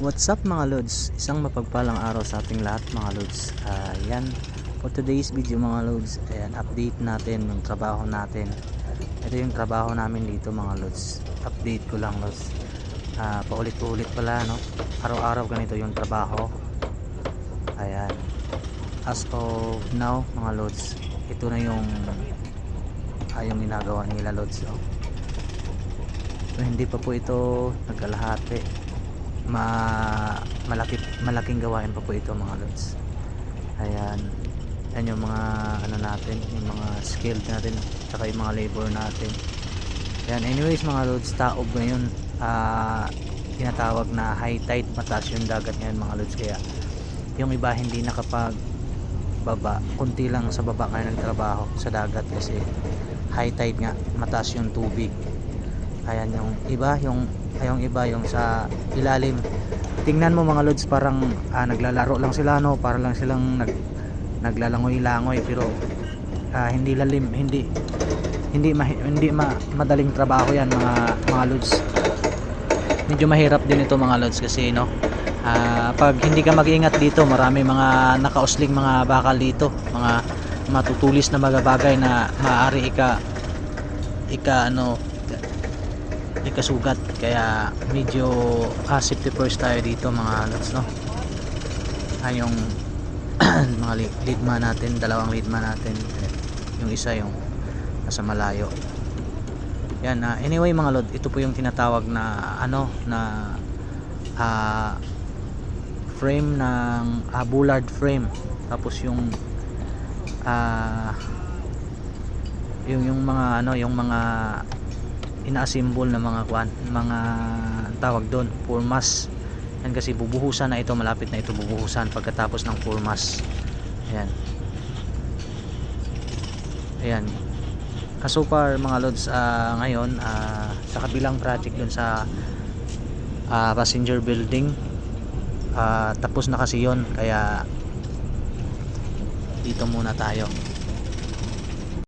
What's up mga lods? Isang mapagpalang araw sa ating lahat mga lods. Yan, for today's video mga lods, ayan, update natin yung trabaho natin. Ito yung trabaho namin dito mga lods. Update ko lang lods. Paulit-ulit pala, no? Araw-araw ganito yung trabaho. Ayan. As of now mga lods, ito na yung ginagawa nila lods. So, hindi pa po ito nagkalahati. Malaking gawain pa po ito mga lods. Ayan, yan yung mga ano natin, yung mga skilled natin, tsaka yung mga labor natin. Ayan, anyways mga lods, taob ngayon, tinatawag na high tide, mataas yung dagat ngayon mga lods, kaya yung iba hindi nakapag-baba, kunti lang sa baba ngayon nagtrabaho sa dagat kasi high tide nga, mataas yung tubig. Ayan, yung iba yung sa ilalim. Tingnan mo mga lods, parang naglalaro lang sila, no? Para lang silang naglalangoy-langoy, pero hindi lalim, hindi madaling trabaho yan mga lods. Medyo mahirap din ito mga lods kasi no, pag hindi ka mag-iingat dito, marami mga nakausling mga bakal dito, mga matutulis na bagay na maaari ikasugat, kaya medyo safety first tayo dito mga lods, no? Yung mga leadman natin, dalawang leadman natin, yung isa yung nasa malayo. Yan, anyway mga lod, ito po yung tinatawag na frame ng bullard frame, tapos yung mga ina-assemble na mga tawag doon, formas. Yan, kasi bubuhusan na ito, malapit na ito bubuhusan pagkatapos ng formas. Ayan. So far mga lods, ngayon sa kabilang project doon sa passenger building, tapos na kasi yon, kaya dito muna tayo.